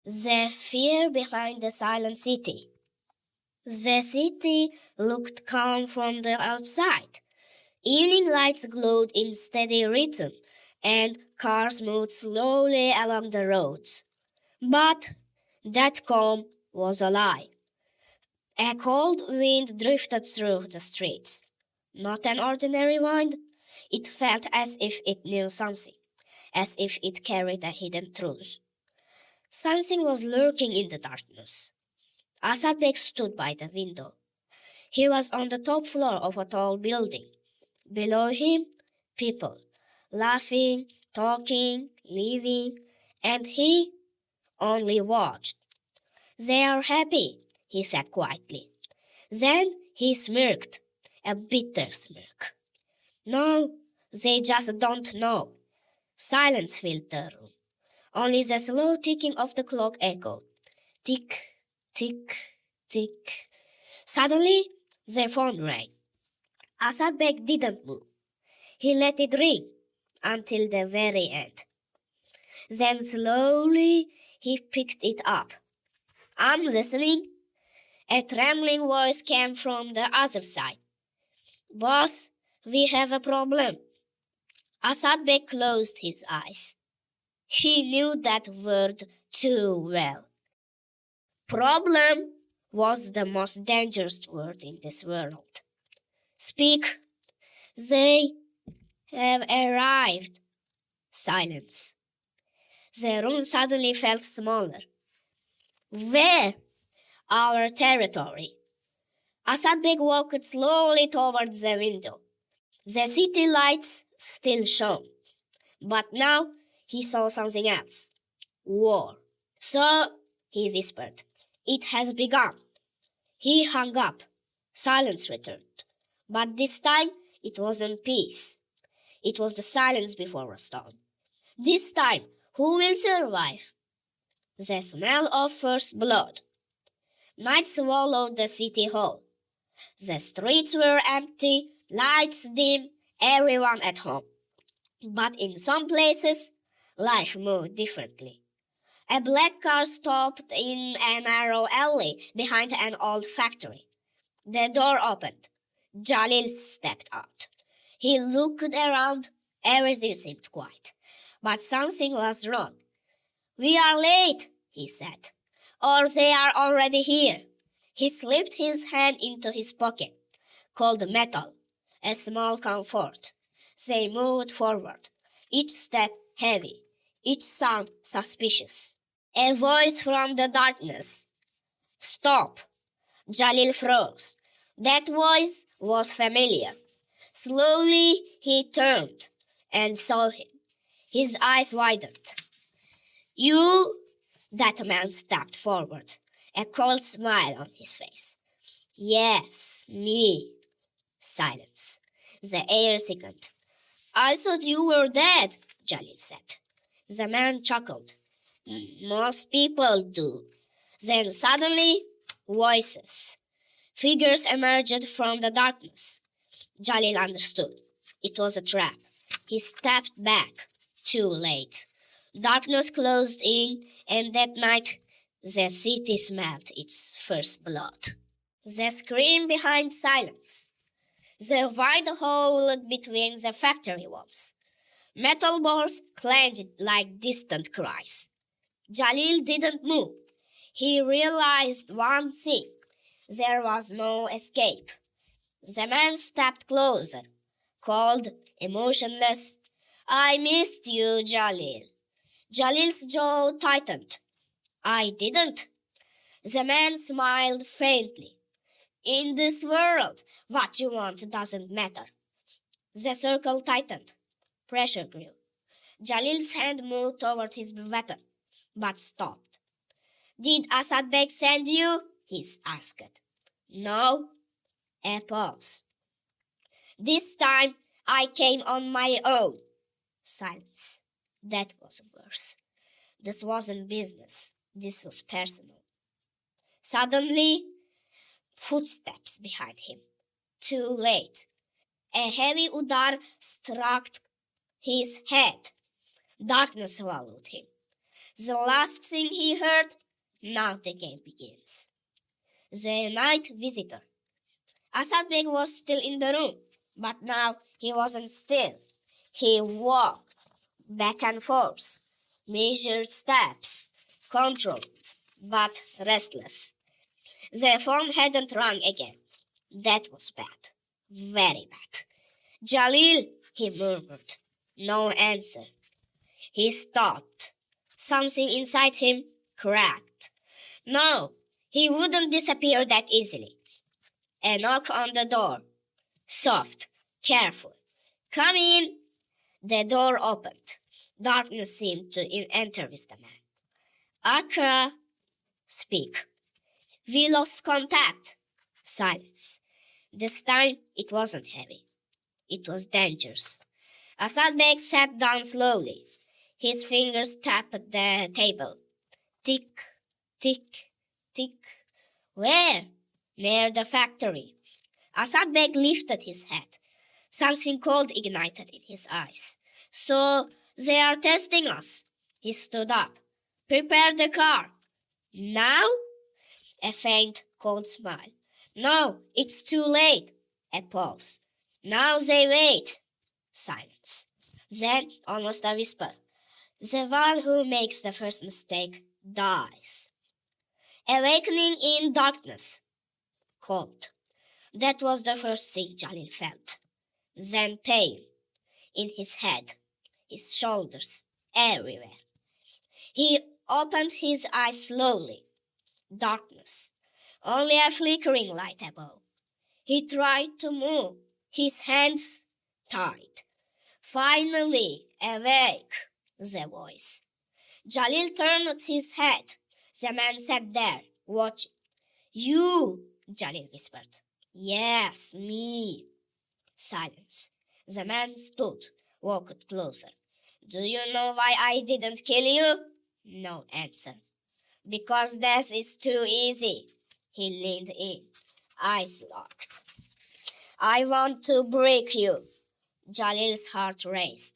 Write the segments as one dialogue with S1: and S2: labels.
S1: The fear behind the silent city. The city looked calm from the outside. Evening lights glowed in steady rhythm, and cars moved slowly along the roads. But that calm was a lie. A cold wind drifted through the streets. Not an ordinary wind. It felt as if it knew something, as if it carried a hidden truth. Something was lurking in the darkness. Asad Beg stood by the window. He was on the top floor of a tall building. Below him, people, laughing, talking, living, and he only watched. They are happy, he said quietly. Then he smirked, a bitter smirk. No, they just don't know. Silence filled the room. Only the slow ticking of the clock echoed. Tick, tick, tick. Suddenly, their phone rang. Asad Beg didn't move. He let it ring until the very end. Then slowly he picked it up. I'm listening. A trembling voice came from the other side. Boss, we have a problem. Asad Beg closed his eyes. He knew that word too well. Problem was the most dangerous word in this world. Speak. They have arrived. Silence. The room suddenly felt smaller. Where? Our territory. Asad Beg walked slowly towards the window. The city lights still shone, but now he saw something else. War. So, he whispered, it has begun. He hung up. Silence returned. But this time it wasn't peace. It was the silence before a storm. This time, who will survive? The smell of first blood. Night swallowed the city whole. The streets were empty, lights dim, everyone at home. But in some places, life moved differently. A black car stopped in a narrow alley behind an old factory. The door opened. Jalil stepped out. He looked around. Everything seemed quiet. But something was wrong. We are late, he said. Or they are already here. He slipped his hand into his pocket. Cold metal. A small comfort. They moved forward. Each step heavy. Each sound suspicious. A voice from the darkness. Stop. Jalil froze. That voice was familiar. Slowly he turned and saw him. His eyes widened. You? That man stepped forward, a cold smile on his face. Yes, me. Silence. The air thickened. I thought you were dead, Jalil said. The man chuckled. Most people do. Then suddenly, voices. Figures emerged from the darkness. Jalil understood. It was a trap. He stepped back. Too late. Darkness closed in, and that night the city smelled its first blood. The scream behind silence. The wide hole between the factory walls. Metal bars clanged like distant cries. Jalil didn't move. He realized one thing. There was no escape. The man stepped closer, cold, emotionless. I missed you, Jalil. Jalil's jaw tightened. I didn't. The man smiled faintly. In this world, what you want doesn't matter. The circle tightened. Pressure grew. Jalil's hand moved toward his weapon, but stopped. Did Asad Beg send you? He asked. No. A pause. This time I came on my own. Silence. That was worse. This wasn't business. This was personal. Suddenly, footsteps behind him. Too late. A heavy udar struck his head. Darkness swallowed him. The last thing he heard, now the game begins. The night visitor. Asad Beg was still in the room, but now he wasn't still. He walked back and forth, measured steps, controlled, but restless. The phone hadn't rung again. That was bad. Very bad. Jalil, he murmured. No answer. He stopped. Something inside him cracked. No, he wouldn't disappear that easily. A knock on the door. Soft, careful. Come in. The door opened. Darkness seemed to enter with the man. Akra, speak. We lost contact. Silence. This time it wasn't heavy. It was dangerous. Asad Beg sat down slowly. His fingers tapped the table. Tick, tick, tick. Where? Near the factory. Asad Beg lifted his head. Something cold ignited in his eyes. So they are testing us. He stood up. Prepare the car. Now? A faint, cold smile. No, it's too late. A pause. Now they wait. Silence. Then, almost a whisper. The one who makes the first mistake dies. Awakening in darkness. Cold. That was the first thing Jalil felt. Then pain. In his head, his shoulders, everywhere. He opened his eyes slowly. Darkness. Only a flickering light above. He tried to move. His hands tied. Finally, awake, the voice. Jalil turned his head. The man sat there, watching. You, Jalil whispered. Yes, me. Silence. The man stood, walked closer. Do you know why I didn't kill you? No answer. Because death is too easy. He leaned in, eyes locked. I want to break you. Jalil's heart raced.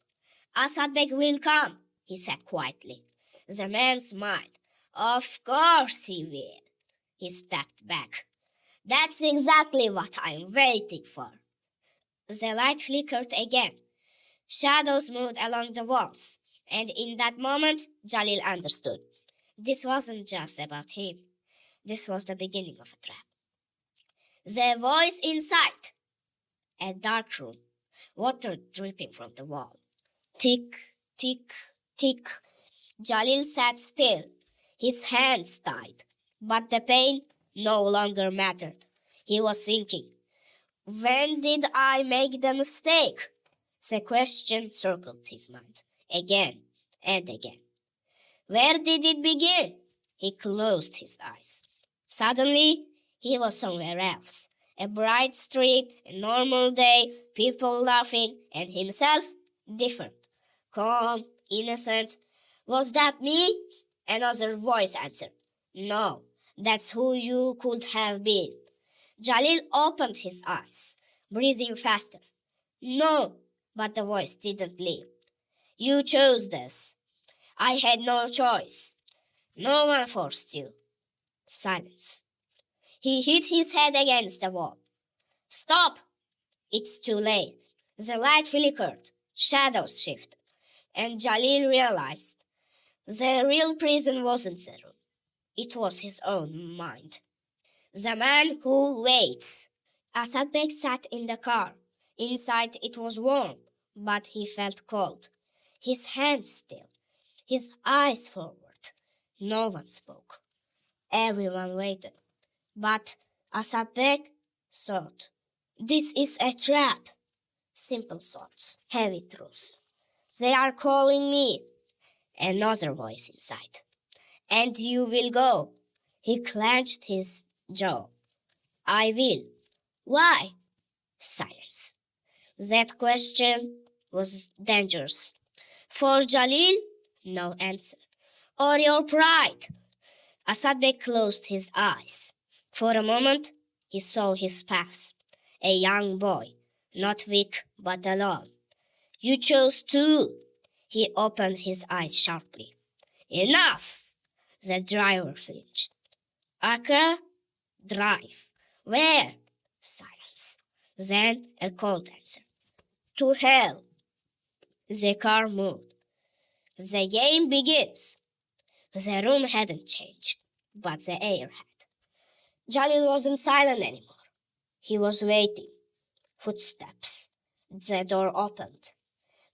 S1: Asad Beg will come, he said quietly. The man smiled. Of course he will. He stepped back. That's exactly what I'm waiting for. The light flickered again. Shadows moved along the walls, and in that moment, Jalil understood. This wasn't just about him. This was the beginning of a trap. The voice inside. A dark room. Water dripping from the wall. Tick, tick, tick. Jalil sat still, his hands tied. But the pain no longer mattered. He was thinking, when did I make the mistake? The question circled his mind, again and again. Where did it begin? He closed his eyes. Suddenly, he was somewhere else. A bright street, a normal day, people laughing, and himself different. Calm, innocent. Was that me? Another voice answered. No, that's who you could have been. Jalil opened his eyes, breathing faster. No, but the voice didn't leave. You chose this. I had no choice. No one forced you. Silence. He hit his head against the wall. Stop! It's too late. The light flickered. Shadows shifted. And Jalil realized the real prison wasn't the room. It was his own mind. The man who waits. Asad Beg sat in the car. Inside it was warm, but he felt cold. His hands still. His eyes forward. No one spoke. Everyone waited. But Asad Beg thought, this is a trap. Simple thoughts, heavy truths. They are calling me. Another voice inside. And you will go. He clenched his jaw. I will. Why? Silence. That question was dangerous. For Jalil, no answer. Or your pride. Asad Beg closed his eyes. For a moment, he saw his past. A young boy, not weak but alone. You chose too. He opened his eyes sharply. Enough! The driver flinched. Aka, drive. Where? Silence. Then a cold answer. To hell. The car moved. The game begins. The room hadn't changed, but the air had. Jalil wasn't silent anymore. He was waiting. Footsteps. The door opened.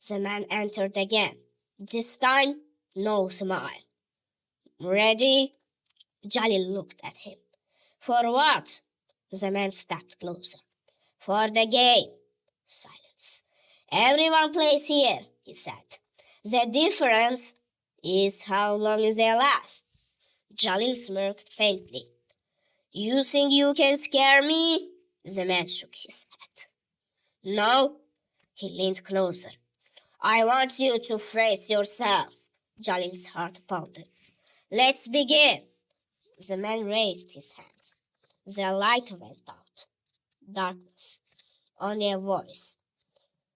S1: The man entered again. This time, no smile. Ready? Jalil looked at him. For what? The man stepped closer. For the game. Silence. Everyone plays here, he said. The difference is how long they last. Jalil smirked faintly. You think you can scare me? The man shook his head. No. He leaned closer. I want you to face yourself. Jalil's heart pounded. Let's begin. The man raised his hands. The light went out. Darkness. Only a voice.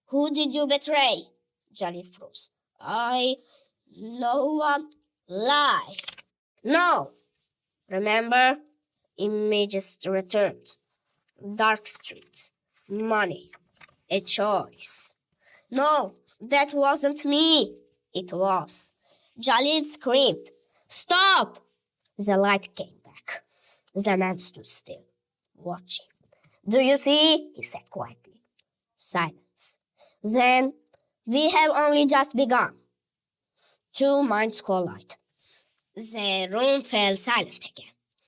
S1: Who did you betray? Jalil froze. No one. Lie. No. Remember? Images returned. Dark streets. Money. A choice. No, that wasn't me. It was. Jalil screamed. Stop! The light came back. The man stood still, watching. Do you see? He said quietly. Silence. Then, we have only just begun. Two minds collide. The room fell silent again.